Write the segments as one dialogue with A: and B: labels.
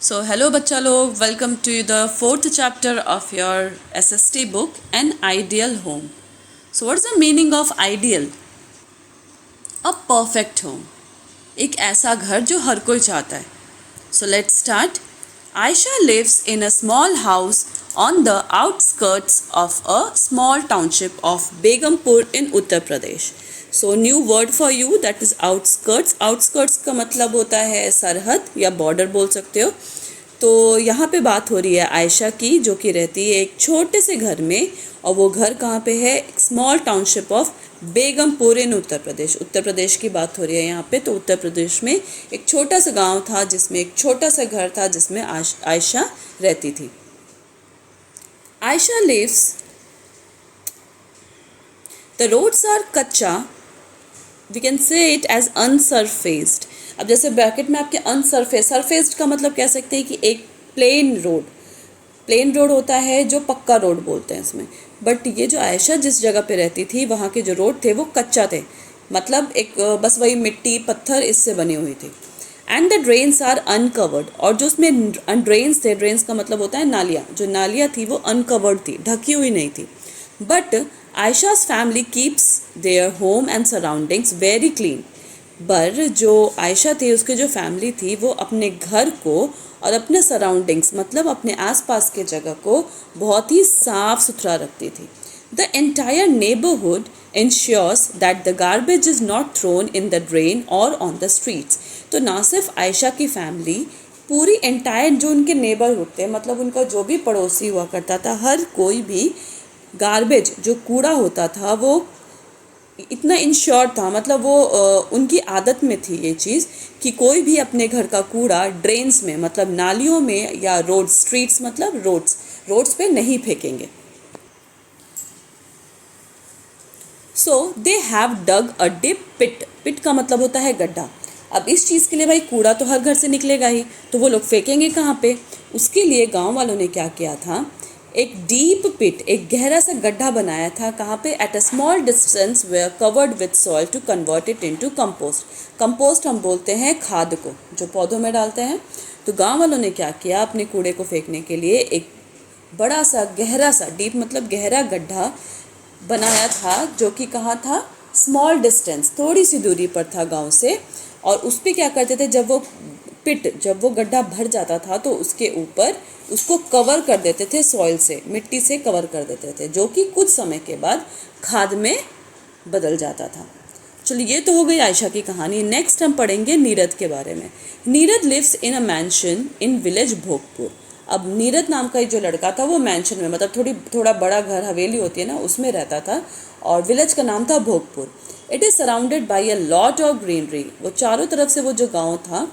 A: So hello बच्चा लोग, welcome to the fourth chapter of your SST book, An Ideal Home. So what's the meaning of ideal? A perfect home. एक ऐसा घर जो हर कोई चाहता है. So let's start. Aisha lives in a small house on the outskirts of a small township of Begumpur in Uttar Pradesh. So new word for you, that is outskirts. Outskirts का मतलब होता है सरहद या बॉर्डर बोल सकते हो. तो यहाँ पे बात हो रही है आयशा की, जो कि रहती है एक छोटे से घर में. और वो घर कहाँ पे है? स्मॉल टाउनशिप ऑफ बेगमपुर इन उत्तर प्रदेश. उत्तर प्रदेश की बात हो रही है यहाँ पे. तो उत्तर प्रदेश में एक छोटा सा गांव था जिसमें एक छोटा सा घर था जिसमें आयशा रहती थी. Ayesha lives, the roads are कच्चा, we can say it as unsurfaced. अब जैसे ब्रैकेट में आपके सरफेस्ड का मतलब कह सकते हैं कि एक प्लेन रोड होता है जो पक्का रोड बोलते हैं इसमें. बट ये जो आयशा जिस जगह पे रहती थी वहाँ के जो रोड थे वो कच्चा थे, मतलब एक बस वही मिट्टी पत्थर इससे बनी हुई थी. And the drains are uncovered, और जो उसमें ड्रेन्स थे, ड्रेन्स का मतलब होता है नालियाँ, जो नालियाँ थी वो अनकवर्ड थी, ढकी हुई नहीं थी. But Ayesha's family keeps their home and surroundings very clean. पर जो आयशा थी, उसके जो फैमिली थी, वो अपने घर को और अपने सराउंडिंग्स मतलब अपने आसपास के जगह को बहुत ही साफ सुथरा रखती थी. The entire neighbourhood ensures that the garbage is not thrown in the drain or on the streets. तो ना सिर्फ आयशा की फैमिली, पूरी एंटायर जो उनके नेबरहुड थे, मतलब उनका जो भी पड़ोसी हुआ करता था, हर कोई भी गार्बेज जो कूड़ा होता था वो इतना इंश्योर था, मतलब वो उनकी आदत में थी ये चीज़ कि कोई भी अपने घर का कूड़ा ड्रेन्स में मतलब नालियों में या रोड स्ट्रीट्स मतलब रोड्स पे नहीं फेंकेंगे. सो they have dug a deep पिट का मतलब होता है गड्ढा. अब इस चीज़ के लिए भाई कूड़ा तो हर घर से निकलेगा ही, तो वो लोग फेंकेंगे कहाँ पे? उसके लिए गांव वालों ने क्या किया था, एक डीप पिट, एक गहरा सा गड्ढा बनाया था. कहाँ पे? At a small distance were covered with soil to convert it into compost. Compost हम बोलते हैं खाद को, जो पौधों में डालते हैं. तो गांव वालों ने क्या किया, अपने कूड़े को फेंकने के लिए एक बड़ा सा गहरा सा, डीप मतलब गहरा गड्ढा बनाया था, जो कि कहाँ था? स्मॉल डिस्टेंस, थोड़ी सी दूरी पर था गाँव से. और उस पर क्या करते थे, जब वो गड्ढा भर जाता था तो उसके ऊपर उसको कवर कर देते थे सॉइल से, मिट्टी से कवर कर देते थे, जो कि कुछ समय के बाद खाद में बदल जाता था. चलिए, ये तो हो गई आयशा की कहानी. नेक्स्ट हम पढ़ेंगे नीरद के बारे में. Nirad lives in a mansion in village Bhogpur. अब नीरद नाम का जो लड़का था वो मैंशन में, मतलब थोड़ा बड़ा घर, हवेली होती है ना, उसमें रहता था. और विलेज का नाम था Bhogpur. It is surrounded by a lot of greenery. वो चारों तरफ से वो जो गाँव था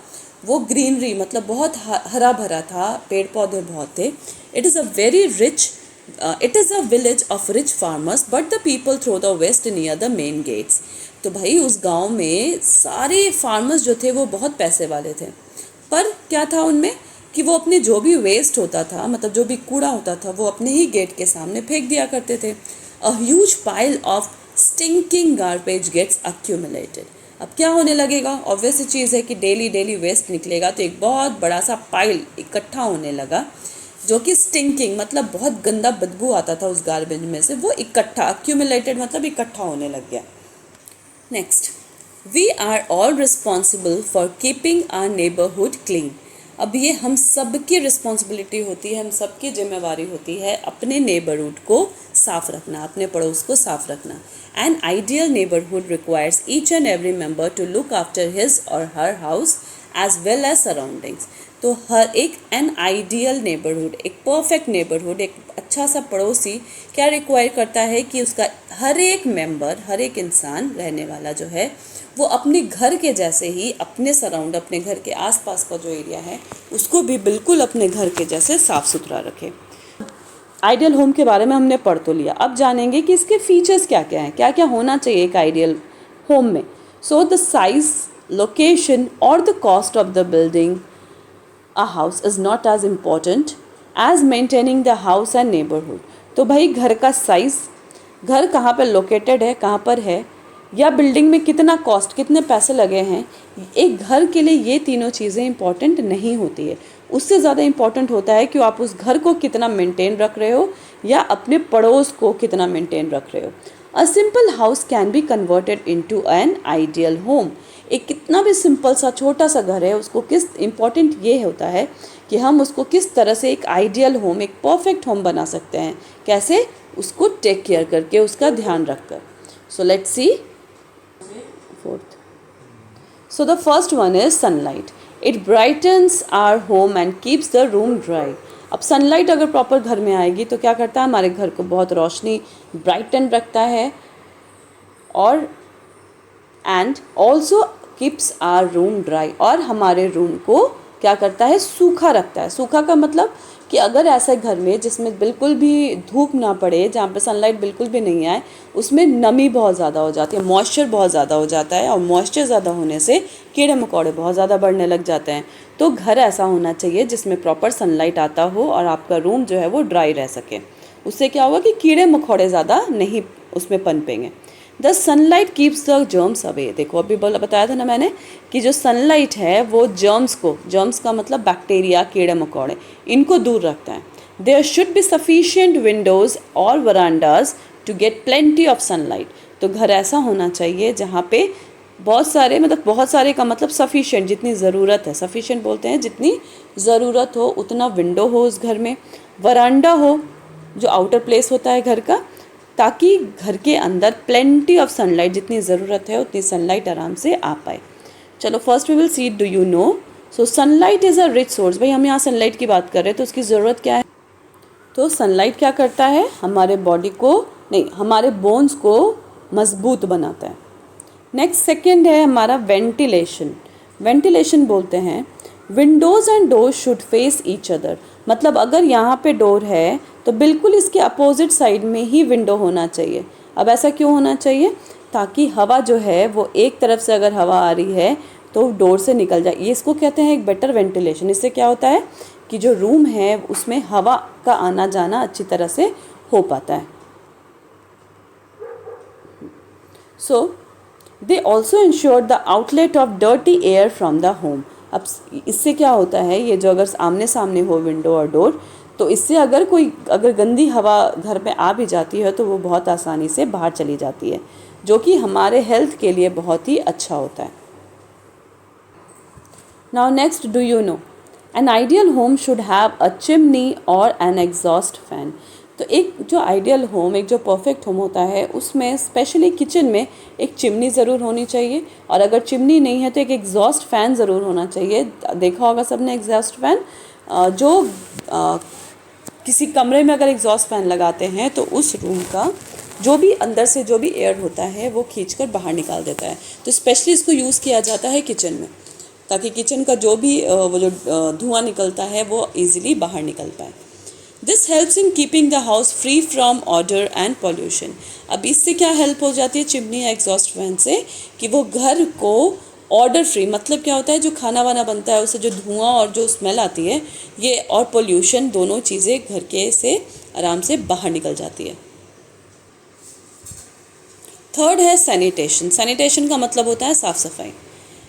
A: वो ग्रीनरी मतलब बहुत हरा भरा था, पेड़ पौधे बहुत थे. It is a village of rich farmers, but the people throw the waste near the main gates. तो भाई उस गांव में सारे फार्मर्स जो थे वो बहुत पैसे वाले थे. पर क्या था उनमें कि वो अपने जो भी वेस्ट होता था, मतलब जो भी कूड़ा होता था, वो अपने ही गेट के सामने फेंक दिया करते थे. A huge pile of stinking garbage gets accumulated. अब क्या होने लगेगा? ऑब्वियस चीज़ है कि डेली वेस्ट निकलेगा, तो एक बहुत बड़ा सा पाइल इकट्ठा होने लगा, जो कि स्टिंकिंग मतलब बहुत गंदा बदबू आता था उस गार्बेज में से, वो इकट्ठा, अक्यूमुलेटेड मतलब इकट्ठा होने लग गया. Next, we are all responsible for keeping our neighbourhood clean. अब ये हम सबकी रिस्पॉन्सिबिलिटी होती है, हम सबकी जिम्मेवारी होती है अपने नेबरहुड को साफ रखना, अपने पड़ोस को साफ रखना. An ideal neighborhood requires each and every member to look after his or her house as well as surroundings. तो हर एक एन आइडियल नेबरहुड, एक परफेक्ट नेबरहुड, एक अच्छा सा पड़ोसी क्या रिक्वायर करता है कि उसका हर एक मेंबर, हर एक इंसान रहने वाला जो है, वो अपने घर के जैसे ही अपने सराउंड, अपने घर के आसपास का जो एरिया है उसको भी बिल्कुल अपने घर के जैसे साफ सुथरा रखे. आइडियल होम के बारे में हमने पढ़ तो लिया. अब जानेंगे कि इसके फीचर्स क्या क्या हैं, क्या क्या होना चाहिए एक आइडियल होम में. सो द साइज, लोकेशन और the cost of the building a house is not as important as maintaining the house and neighbourhood. तो भाई घर का साइज़, घर कहाँ पर लोकेटेड है, कहाँ पर है, या बिल्डिंग में कितना कॉस्ट, कितने पैसे लगे हैं, एक घर के लिए ये तीनों चीज़ें इंपॉर्टेंट नहीं होती है. उससे ज़्यादा इम्पॉर्टेंट होता है कि आप उस घर को कितना मेंटेन रख रहे हो या अपने पड़ोस को कितना मेंटेन रख रहे हो। A simple house can be converted into an ideal home. एक कितना भी सिंपल सा छोटा सा घर है, उसको किस इम्पॉर्टेंट ये होता है कि हम उसको किस तरह से एक आइडियल होम, एक परफेक्ट होम बना सकते हैं। कैसे? उसको टेक केयर करके, उसका ध्यान रखकर। So let's C fourth. So the first one is sunlight. It brightens our home and keeps the room dry. अब सनलाइट अगर प्रॉपर घर में आएगी तो क्या करता है, हमारे घर को बहुत रोशनी, ब्राइटन रखता है और and also keeps our room dry, और हमारे रूम को क्या करता है, सूखा रखता है। सूखा का मतलब कि अगर ऐसे घर में जिसमें बिल्कुल भी धूप ना पड़े, जहाँ पे सनलाइट बिल्कुल भी नहीं आए, उसमें नमी बहुत ज़्यादा हो जाती है, मॉइस्चर बहुत ज़्यादा हो जाता है, और मॉइस्चर ज़्यादा होने से कीड़े मकोड़े बहुत ज़्यादा बढ़ने लग जाते हैं। तो घर ऐसा होना चाहिए जिसमें प्रॉपर सनलाइट आता हो और आपका रूम जो है वो ड्राई रह सके। उससे क्या होगा कि कीड़े मकोड़े ज़्यादा नहीं उसमें पनपेंगे। The sunlight keeps the germs away. देखो अभी बताया था ना मैंने कि जो सनलाइट है वो जर्म्स को, जर्म्स का मतलब बैक्टीरिया, कीड़े मकोड़े, इनको दूर रखता है। There should be sufficient windows or verandas to get plenty of sunlight. तो घर ऐसा होना चाहिए जहाँ पे बहुत सारे, मतलब बहुत सारे का मतलब सफिशिएंट, जितनी ज़रूरत है, सफिशिएंट बोलते हैं जितनी ज़रूरत हो उतना विंडो हो उस घर में, वरांडा हो जो आउटर प्लेस होता है घर का, ताकि घर के अंदर प्लेंटी ऑफ सनलाइट, जितनी ज़रूरत है उतनी सनलाइट आराम से आ पाए। चलो first we will see, do you know. So sunlight is a rich source. भाई हम यहाँ सनलाइट की बात कर रहे हैं तो उसकी ज़रूरत क्या है? तो सनलाइट क्या करता है, हमारे बॉडी को नहीं, हमारे बोन्स को मजबूत बनाता है। नेक्स्ट सेकेंड है हमारा वेंटिलेशन। वेंटिलेशन बोलते हैं Windows and doors should face each other. मतलब अगर यहाँ पे डोर है तो बिल्कुल इसके अपोजिट साइड में ही विंडो होना चाहिए। अब ऐसा क्यों होना चाहिए? ताकि हवा जो है वो एक तरफ से अगर हवा आ रही है तो डोर से निकल जाए। ये इसको कहते हैं एक बेटर वेंटिलेशन। इससे क्या होता है कि जो रूम है उसमें हवा का आना जाना अच्छी तरह से हो पाता है। So they also ensure the outlet of dirty air from the home. अब इससे क्या होता है, ये जो अगर आमने सामने हो विंडो और डोर, तो इससे अगर गंदी हवा घर में आ भी जाती है तो वो बहुत आसानी से बाहर चली जाती है, जो कि हमारे हेल्थ के लिए बहुत ही अच्छा होता है। Now next, do you no N ideal home should have a chimney और एन एग्जॉस्ट फैन। तो एक जो आइडियल होम, एक जो परफेक्ट होम होता है, उसमें स्पेशली किचन में एक चिमनी ज़रूर होनी चाहिए, और अगर चिमनी नहीं है तो एक एग्जॉस्ट फ़ैन ज़रूर होना चाहिए। देखा होगा सबने एग्जॉस्ट फ़ैन, जो किसी कमरे में अगर एग्जॉस्ट फ़ैन लगाते हैं तो उस रूम का जो भी अंदर से जो भी एयर होता है वो खींचकर बाहर निकाल देता है। तो स्पेशली इसको यूज़ किया जाता है किचन में, ताकि किचन का जो भी वो जो धुआं निकलता है वो ईजिली बाहर निकल पाए। This helps in keeping the house free from order and pollution. अब इससे क्या हेल्प हो जाती है चिमनी या एग्जॉस्ट फैन से, कि वो घर को ऑर्डर फ्री, मतलब क्या होता है, जो खाना वाना बनता है उससे जो धुआं और जो स्मेल आती है, ये और पोल्यूशन, दोनों चीज़ें घर के से आराम से बाहर निकल जाती है। थर्ड है सैनिटेशन। सैनिटेशन का मतलब होता है साफ़ सफाई।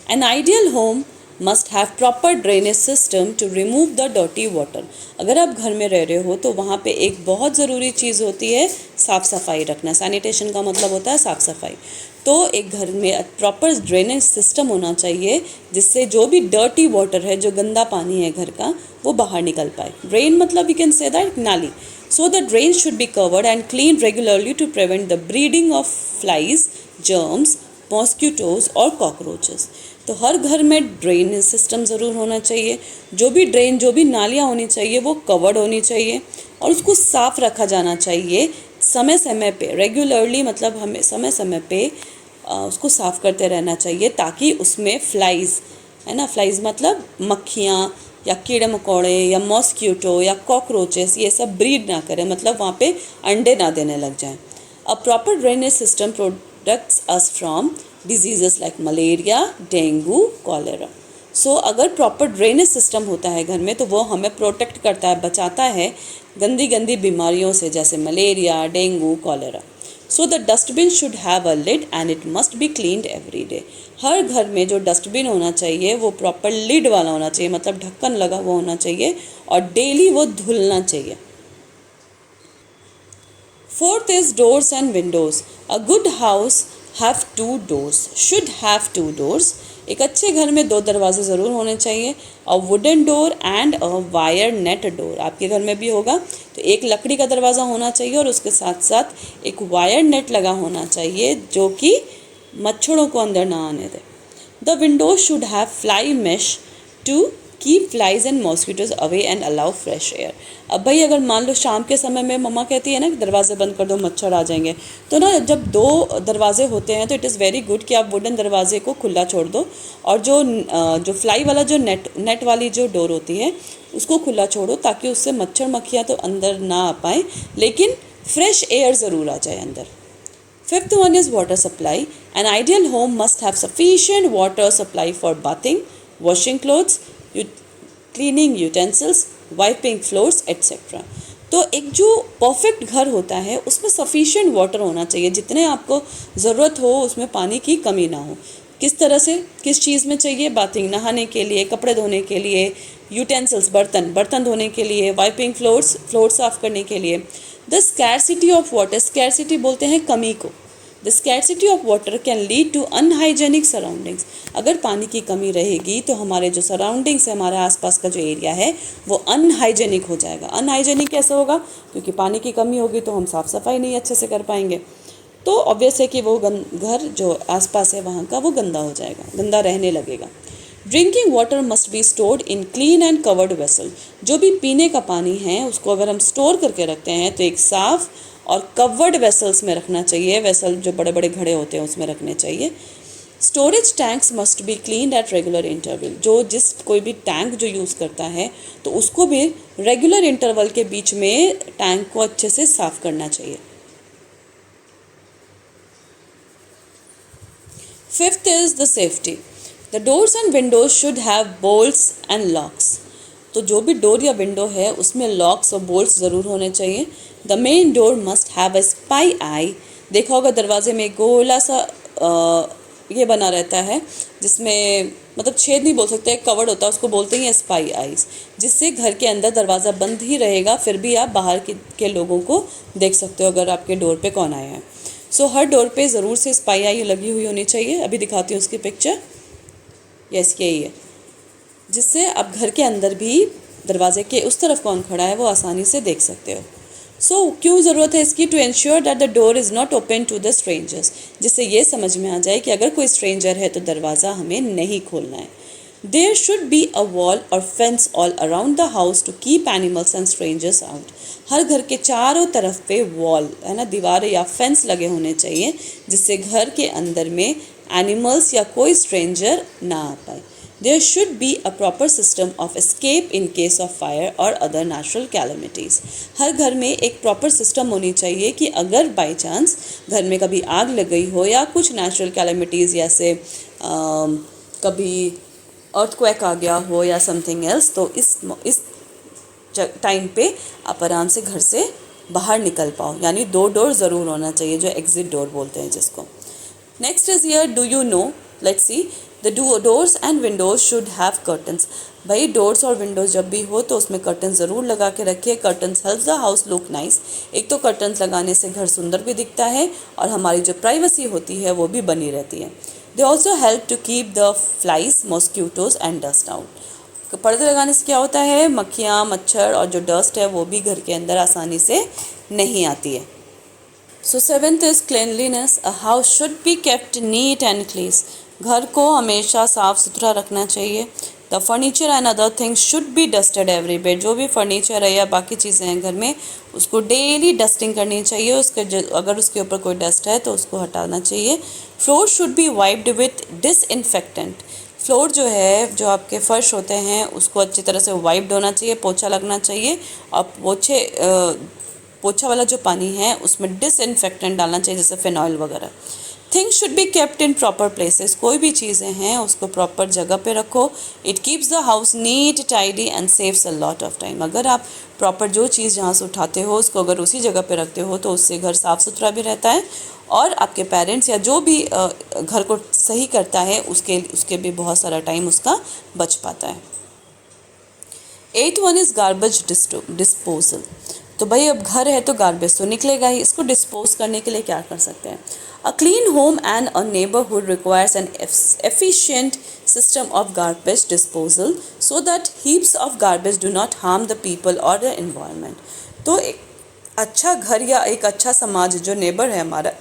A: An ideal home must have proper drainage system to remove the dirty water. अगर आप घर में रह रहे हो तो वहाँ पे एक बहुत ज़रूरी चीज़ होती है साफ़ सफाई रखना। सैनिटेशन का मतलब होता है साफ़ सफाई। तो एक घर में प्रॉपर ड्रेनेज सिस्टम होना चाहिए जिससे जो भी डर्टी वाटर है, जो गंदा पानी है घर का, वो बाहर निकल पाए। ड्रेन मतलब वी कैन से दैट नाली। So the drains should be covered and cleaned regularly to prevent the breeding of flies, germs, mosquitoes और cockroaches। तो हर घर में ड्रेनेज सिस्टम ज़रूर होना चाहिए। जो भी ड्रेन, जो भी नालियाँ होनी चाहिए वो कवर्ड होनी चाहिए, और उसको साफ़ रखा जाना चाहिए समय समय पे, रेगुलरली, मतलब हमें समय समय पे उसको साफ़ करते रहना चाहिए, ताकि उसमें फ्लाइज़, है ना, फ्लाइज़ मतलब मक्खियाँ या कीड़े मकोड़े या मॉस्क्यूटो या कॉकरोचेस, ये सब ब्रीड ना करें, मतलब वहाँ पे अंडे ना देने लग जाएं। A proper drainage system protects us from diseases like malaria, dengue, cholera. सो अगर प्रॉपर ड्रेनेज सिस्टम होता है घर में तो वो हमें प्रोटेक्ट करता है, बचाता है गंदी गंदी बीमारियों से, जैसे malaria, dengue, cholera. So the dustbin should have a lid and it must be cleaned every day. हर घर में जो डस्टबिन होना चाहिए वो प्रॉपर लिड वाला होना चाहिए, मतलब ढक्कन लगा हुआ होना चाहिए और डेली वो धुलना चाहिए। Fourth is doors and windows. A good house have two doors, should have two doors. एक अच्छे घर में दो दरवाजे ज़रूर होने चाहिए। A wooden door and a wire net door. आपके घर में भी होगा तो एक लकड़ी का दरवाज़ा होना चाहिए और उसके साथ साथ एक वायर नेट लगा होना चाहिए जो कि मच्छरों को अंदर ना आने दे। The windows should have fly mesh to keep flies and mosquitoes away and allow fresh air. अब भाई अगर मान लो शाम के समय में मम्मा कहती है ना कि दरवाजे बंद कर दो मच्छर आ जाएंगे, तो ना जब दो दरवाजे होते हैं तो इट इज़ वेरी गुड कि आप वुडन दरवाजे को खुला छोड़ दो और जो फ्लाई वाला जो नेट वाली जो डोर होती है उसको खुला छोड़ो, ताकि उससे मच्छर मक्खियाँ तो अंदर ना आ पाएँ लेकिन फ्रेश एयर ज़रूर आ जाए अंदर। Fifth one is water supply. An ideal home must have sufficient water supply for bathing, washing clothes, cleaning utensils, wiping floors, etc. तो एक जो परफेक्ट घर होता है उसमें सफिशिएंट वाटर होना चाहिए, जितने आपको ज़रूरत हो उसमें पानी की कमी ना हो। किस तरह से, किस चीज़ में चाहिए? बाथिंग, नहाने के लिए, कपड़े धोने के लिए, यूटेंसिल्स, बर्तन धोने के लिए, वाइपिंग फ्लोर साफ करने के लिए। The scarcity of water, scarcity बोलते हैं कमी को। The scarcity of water can lead to unhygienic surroundings. अगर पानी की कमी रहेगी तो हमारे जो सराउंडिंग्स है, हमारे आसपास का जो एरिया है वो अनहाइजेनिक हो जाएगा। अनहाइजेनिक कैसे होगा? क्योंकि पानी की कमी होगी तो हम साफ़ सफाई नहीं अच्छे से कर पाएंगे, तो ऑब्वियस है कि वो घर जो आसपास है वहाँ का वो गंदा हो जाएगा, गंदा रहने लगेगा। Drinking water must be stored in clean and covered vessel. जो भी पीने का पानी है उसको अगर हम स्टोर करके रखते हैं तो एक साफ़ और कवर्ड वेसल्स में रखना चाहिए। वेसल जो बड़े बड़े घड़े होते हैं उसमें रखने चाहिए। Storage tanks must be clean at regular interval. कोई भी टैंक जो यूज़ करता है तो उसको भी रेगुलर इंटरवल के बीच में टैंक को अच्छे से साफ़ करना चाहिए। Fifth is the safety. The doors and windows should have bolts and locks. तो जो भी डोर या विंडो है उसमें लॉक्स और बोल्ट्स ज़रूर होने चाहिए। The main door must have a spy eye. देखा होगा दरवाजे में गोला सा ये बना रहता है जिसमें, मतलब छेद नहीं बोल सकते, कवर्ड होता है, उसको बोलते हैं स्पाई आईज, जिससे घर के अंदर दरवाज़ा बंद ही रहेगा फिर भी आप बाहर के लोगों को देख सकते हो अगर आपके डोर पे कौन आया है। सो हर डोर पे ज़रूर से स्पाई आई लगी हुई होनी चाहिए। अभी दिखाती हूँ उसकी पिक्चर। यस, यही है, जिससे आप घर के अंदर भी दरवाजे के उस तरफ कौन खड़ा है वो आसानी से देख सकते हो। सो क्यों ज़रूरत है इसकी? To ensure that the door is not open to the strangers. जिससे ये समझ में आ जाए कि अगर कोई स्ट्रेंजर है तो दरवाज़ा हमें नहीं खोलना है। There should be a wall or fence all around the house to keep animals and strangers out. हर घर के चारों तरफ पे वॉल है ना, दीवारें या फेंस लगे होने चाहिए जिससे घर के अंदर में एनिमल्स या कोई स्ट्रेंजर ना आ पाए। There should be a proper system of escape in case of fire or other natural calamities. हर घर में एक प्रॉपर सिस्टम होनी चाहिए कि अगर बाई चांस घर में कभी आग लग गई हो या कुछ नेचुरल कैलेमिटीज़ जैसे कभी अर्थक्वेक आ गया हो या समथिंग एल्स, तो इस टाइम पे आप आराम से घर से बाहर निकल पाओ। यानी दो डोर ज़रूर होना चाहिए, जो एग्जिट डोर बोलते हैं जिसको। Next is here, do you no, let's see. The doors and Windows should have curtains. भाई डोर्स और विंडोज़ जब भी हो तो उसमें कर्टन ज़रूर लगा के रखिए। Curtains help the house look nice. एक तो कर्टन्स लगाने से घर सुंदर भी दिखता है और हमारी जो प्राइवेसी होती है वो भी बनी रहती है। They also help to keep the flies, mosquitoes and dust out. पर्दे लगाने से क्या होता है? मक्खियाँ, मच्छर और जो डस्ट है वो भी घर के अंदर आसानी से नहीं आती है। So seventh is cleanliness. A house should be kept neat and clean. घर को हमेशा साफ़ सुथरा रखना चाहिए। The furniture and other things should be dusted every day. जो भी फर्नीचर है या बाकी चीज़ें हैं घर में उसको डेली डस्टिंग करनी चाहिए। अगर उसके ऊपर कोई डस्ट है तो उसको हटाना चाहिए। Floor should be wiped with disinfectant. Floor जो है, जो आपके फर्श होते हैं उसको अच्छी तरह से वाइप्ड होना चाहिए, पोछा लगना चाहिए और पोछा वाला जो पानी है उसमें डिसइंफेक्टेंट डालना चाहिए जैसे फिनॉइल वगैरह। Things should be kept in proper places, कोई भी चीज़ें हैं उसको प्रॉपर जगह पे रखो. It keeps the house neat tidy and saves a lot of time. अगर आप प्रॉपर जो चीज़ जहाँ से उठाते हो उसको अगर उसी जगह पे रखते हो तो उससे घर साफ़ सुथरा भी रहता है और आपके पेरेंट्स या जो भी घर को सही करता है उसके भी बहुत सारा टाइम उसका बच पाता है. 8th one is garbage disposal. तो भाई अब घर है तो गार्बेज तो निकलेगा ही, इसको डिस्पोज करने के लिए क्या कर सकते हैं. A clean home and a neighbourhood requires N efficient system of garbage disposal so that heaps of garbage do not harm the people or the environment. तो एक अच्छा घर या एक अच्छा समाज जो नेबर है हमारा,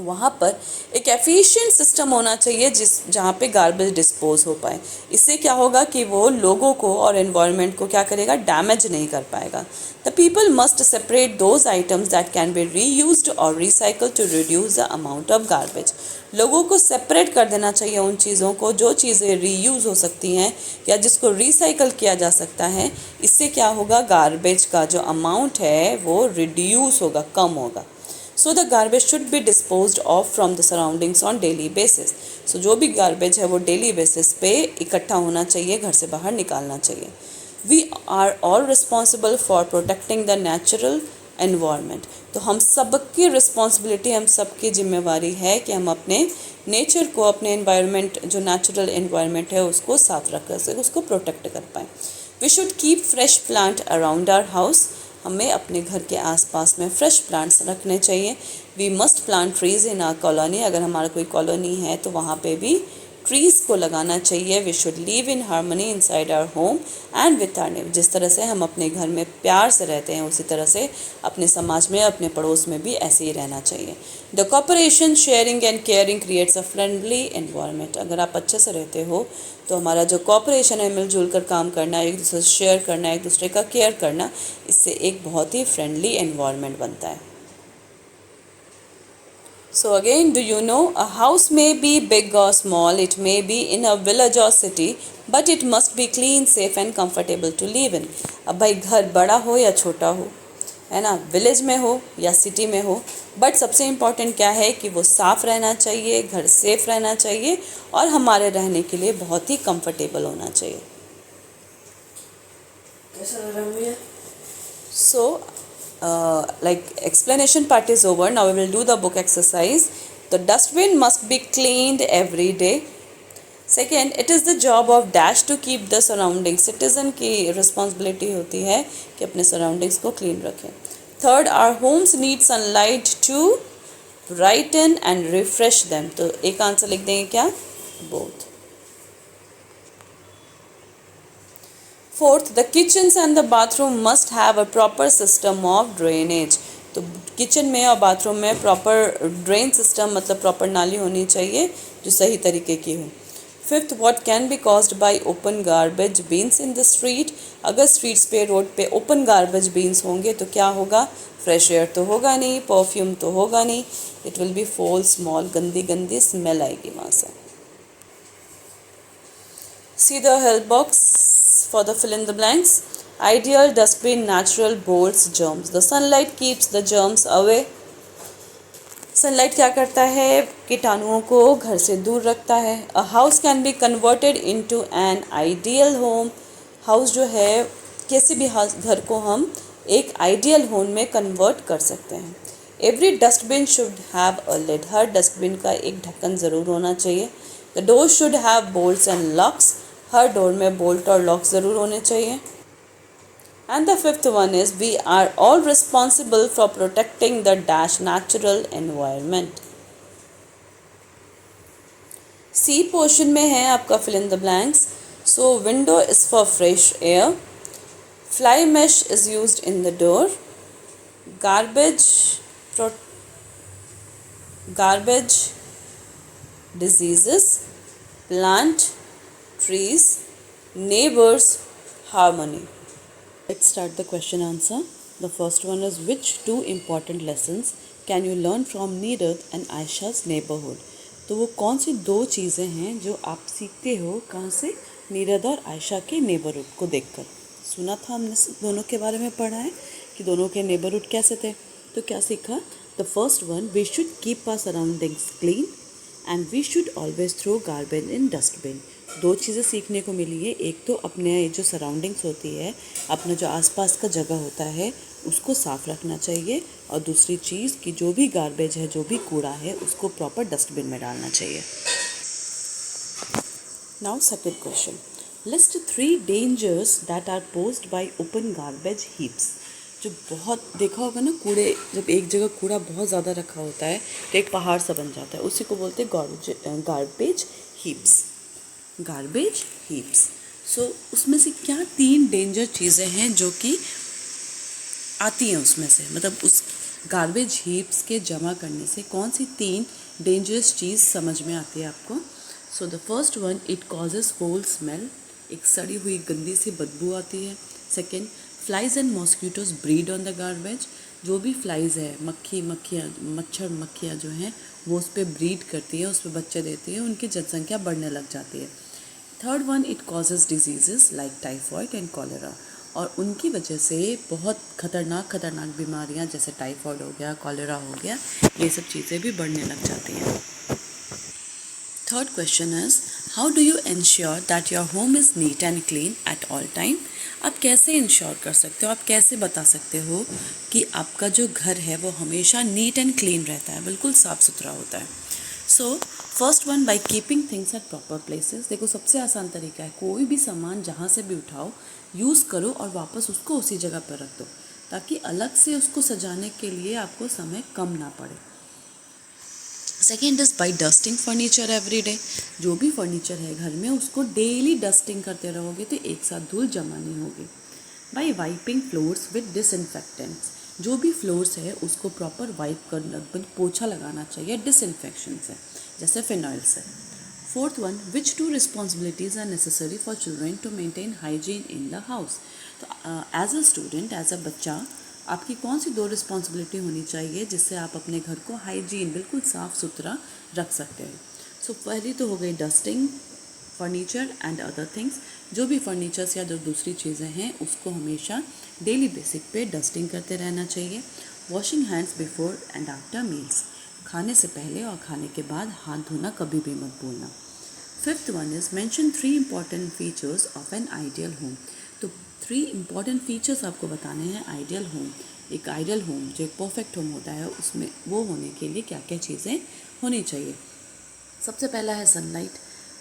A: वहाँ पर एक एफिशिएंट सिस्टम होना चाहिए जहाँ पे गार्बेज डिस्पोज हो पाए. इससे क्या होगा कि वो लोगों को और एनवायरनमेंट को क्या करेगा, डैमेज नहीं कर पाएगा. The people must separate those items that can be reused or recycle to reduce the amount of garbage. लोगों को सेपरेट कर देना चाहिए उन चीज़ों को जो चीज़ें रीयूज़ हो सकती हैं या जिसको रिसाइकल किया जा सकता है. इससे क्या होगा, गार्बेज का जो अमाउंट है वो रिड्यूस होगा, कम होगा. So the garbage should be disposed of from the surroundings on daily basis. So जो भी garbage है वो daily basis पे इकट्ठा होना चाहिए, घर से बाहर निकालना चाहिए. We are all responsible for protecting the natural environment. तो हम सबकी रिस्पॉन्सिबिलिटी, हम सबकी जिम्मेवारी है कि हम अपने नेचर को, अपने एनवायरनमेंट जो नेचुरल एनवायरनमेंट है उसको साफ रख सकें, उसको प्रोटेक्ट कर पाएँ. We should keep fresh plant around our house. हमें अपने घर के आसपास में फ्रेश प्लांट्स रखने चाहिए. We must plant trees in our colony. अगर हमारा कोई कॉलोनी है तो वहाँ पे भी ट्रीज़ को लगाना चाहिए. We should live in harmony inside our home and with our neighbour. जिस तरह से हम अपने घर में प्यार से रहते हैं उसी तरह से अपने समाज में, अपने पड़ोस में भी ऐसे ही रहना चाहिए. The cooperation, sharing and caring creates a friendly environment. अगर आप अच्छे से रहते हो तो हमारा जो कॉपरेशन है, मिलजुल कर काम करना, एक दूसरे से शेयर करना, एक दूसरे का केयर करना, इससे एक बहुत ही फ्रेंडली एनवायरनमेंट बनता है. So again, do you know, a house may be big or small, it may be in a village or city, but it must be clean, safe and comfortable to live in. अब भाई घर बड़ा हो या छोटा हो, है ना, विलेज में हो या सिटी में हो, बट सबसे इम्पॉर्टेंट क्या है कि वो साफ़ रहना चाहिए, घर सेफ रहना चाहिए और हमारे रहने के लिए बहुत ही कंफर्टेबल होना चाहिए. So like explanation part is over. Now we will do the book exercise. The dustbin must be cleaned every day. Second, it is the job of dash to keep the surroundings. Citizen की responsibility होती है कि अपने surroundings को clean रखें. Third, our homes need sunlight to brighten and refresh them. तो एक answer लिख देंगे क्या, both. Fourth, the kitchens and the bathroom must have a proper system of drainage. तो किचन में और बाथरूम में प्रॉपर ड्रेन सिस्टम, मतलब प्रॉपर नाली होनी चाहिए जो सही तरीके की हो. Fifth, what can be caused by open garbage beans in the street. अगर स्ट्रीट्स पे, रोड पे ओपन गार्बेज बीन्स होंगे तो क्या होगा, फ्रेश एयर तो होगा नहीं, परफ्यूम तो होगा नहीं, it will be fall small, गंदी गंदी स्मेल आएगी वहाँ से. See the help box for the fill in the blanks. Ideal dustbin, natural bolts germs. The sunlight keeps the germs away. Sunlight क्या करता है, कीटाणुओं को घर से दूर रखता है. A house can be converted into an ideal home. House जो है, किसी भी घर को हम एक आइडियल होम में कन्वर्ट कर सकते हैं. Every dustbin should have a lid. हर डस्टबिन का एक ढक्कन ज़रूर होना चाहिए. The door should have bolts and locks. हर डोर में बोल्ट और लॉक ज़रूर होने चाहिए. And the fifth one is we are all responsible for protecting the dash natural environment. C portion में है आपका fill in the blanks. So window is for fresh air. Fly mesh is used in the door. garbage diseases, plant, trees, neighbors, harmony. Let's start the question answer. The first one is, which two important lessons can you learn from Neerad and Aisha's neighborhood? तो वो कौन सी दो चीज़ें हैं जो आप सीखते हो कहाँ से, नीरद और आयशा के नेबरहुड को देखकर. सुना था हमने, दोनों के बारे में पढ़ा है कि दोनों के नेबरहुड कैसे थे. तो क्या सीखा, the first one, we should keep our surroundings clean and we should always throw garbage in dustbin. दो चीज़ें सीखने को मिली है, एक तो अपने जो सराउंडिंग्स होती है, अपना जो आसपास का जगह होता है उसको साफ़ रखना चाहिए, और दूसरी चीज़ कि जो भी गार्बेज है, जो भी कूड़ा है, उसको प्रॉपर डस्टबिन में डालना चाहिए। Now second question, list 3 dangers that are posed by open garbage heaps. जो बहुत देखा होगा ना, कूड़े जब एक जगह कूड़ा बहुत ज़्यादा रखा होता है तो एक पहाड़ सा बन जाता है, उसी को बोलते हैं garbage heaps. Garbage heaps. So उसमें से क्या 3 डेंजर चीज़ें हैं जो कि आती हैं उसमें से, मतलब उस गार्बेज हीप्स के जमा करने से कौन सी 3 डेंजरस चीज़ समझ में आती है आपको? So the first one, it causes फोल स्मेल, एक सड़ी हुई गंदी सी बदबू आती है। Second, flies and mosquitoes breed on the garbage, जो भी फ्लाइज है, मच्छर मक्खियाँ जो हैं वो उस पर ब्रीड करती है, उस पर बच्चे देती है, उनकी जनसंख्या बढ़ने लग जाती है। Third one, it causes diseases like typhoid and cholera, और उनकी वजह से बहुत खतरनाक बीमारियां जैसे टाइफॉइड हो गया, कॉलेरा हो गया, ये सब चीज़ें भी बढ़ने लग जाती हैं। Third question is, how do you ensure that your home is NEET and clean at all time. आप कैसे इंश्योर कर सकते हो, आप कैसे बता सकते हो कि आपका जो घर है वो हमेशा नीट एंड क्लीन रहता है, बिल्कुल साफ़ सुथरा होता है? So first one, by keeping things at proper places. देखो सबसे आसान तरीका है, कोई भी सामान जहाँ से भी उठाओ, यूज़ करो और वापस उसको उसी जगह पर रख दो, ताकि अलग से उसको सजाने के लिए आपको समय कम ना पड़े। Second is by dusting furniture every day. जो भी फर्नीचर है घर में उसको डेली डस्टिंग करते रहोगे तो एक साथ धूल जमा नहीं होगी। By wiping floors with disinfectants, जो भी फ्लोर्स है उसको प्रॉपर वाइप कर पोछा लगाना चाहिए डिसइंफेक्शन से, जैसे फिनॉइल से। Fourth one, which 2 responsibilities are necessary for children to maintain hygiene in the house. तो as a student, as a बच्चा, आपकी कौन सी 2 रिस्पॉन्सिबिलिटी होनी चाहिए जिससे आप अपने घर को हाइजीन, बिल्कुल साफ़ सुथरा रख सकते हैं? सो पहली तो हो गई dusting furniture and other things. जो भी फर्नीचर्स या जो दूसरी चीज़ें हैं उसको हमेशा डेली बेसिक पे डस्टिंग करते रहना चाहिए। Washing hands before and after meals, खाने से पहले और खाने के बाद हाथ धोना कभी भी मत भूलना। Fifth one is mention 3 important features of N ideal home. तो 3 इम्पॉर्टेंट फीचर्स आपको बताने हैं आइडियल होम। एक आइडियल होम जो एक परफेक्ट होम होता है, उसमें वो होने के लिए क्या क्या चीज़ें होनी चाहिए? सबसे पहला है sunlight,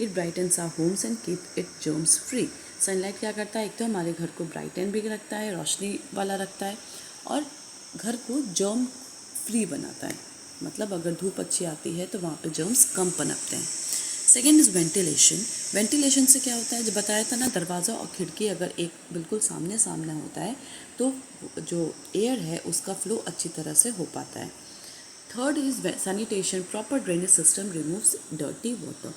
A: it brightens our homes and keep it germs free. Sunlight क्या करता है? एक तो हमारे घर को ब्राइटन भी रखता है, रोशनी वाला रखता है, और घर को जर्म फ्री बनाता है। मतलब अगर धूप अच्छी आती है तो वहाँ पे जर्म्स कम पनपते हैं। Second is ventilation. वेंटिलेशन से क्या होता है, जो बताया था ना, दरवाज़ा और खिड़की अगर एक बिल्कुल सामने सामने होता है तो जो एयर है उसका फ्लो अच्छी तरह से हो पाता है। Third is sanitation, proper drainage system removes dirty water.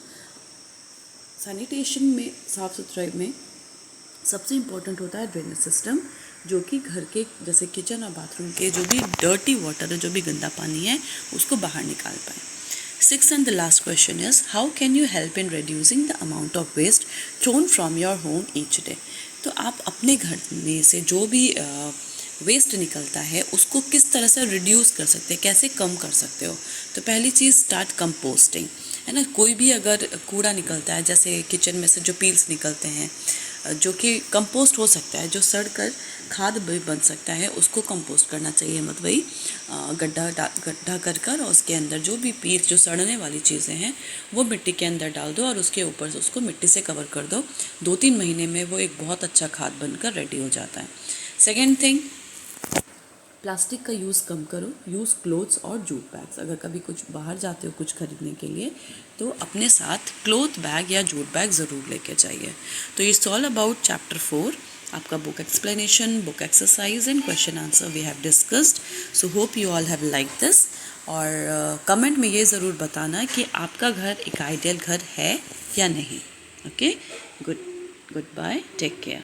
A: Sanitation में, साफ़ सुथराई में सबसे इम्पोर्टेंट होता है ड्रेनेज सिस्टम, जो कि घर के जैसे किचन और बाथरूम के जो भी डर्टी वाटर है, जो भी गंदा पानी है, उसको बाहर निकाल पाए। Sixth and the last question is, how can you help in reducing the amount of waste thrown from your home each day? तो आप अपने घर में से जो भी वेस्ट निकलता है उसको किस तरह से रिड्यूस कर सकते हैं, कैसे कम कर सकते हो? तो पहली चीज़, स्टार्ट कंपोस्टिंग, है ना। कोई भी अगर कूड़ा निकलता है, जैसे किचन में से जो पील्स निकलते हैं, जो कि कंपोस्ट हो सकता है, जो सड़ कर खाद भी बन सकता है, उसको कंपोस्ट करना चाहिए। मतलब वही गड्ढा कर और उसके अंदर जो भी पील, जो सड़ने वाली चीज़ें हैं, वो मिट्टी के अंदर डाल दो और उसके ऊपर से उसको मिट्टी से कवर कर दो। 2-3 महीने में वो एक बहुत अच्छा खाद बनकर रेडी हो जाता है। सेकेंड थिंग, प्लास्टिक का यूज़ कम करो, यूज़ क्लोथ्स और जूट बैग्स। अगर कभी कुछ बाहर जाते हो कुछ खरीदने के लिए तो अपने साथ क्लोथ बैग या जूट बैग ज़रूर लेके जाइए। तो इट्स ऑल अबाउट चैप्टर 4, आपका book explanation, book exercise and question answer we have discussed. So hope you all have like this, और कमेंट में ये ज़रूर बताना कि आपका घर एक आइडियल घर है या नहीं। Okay, good bye, take care.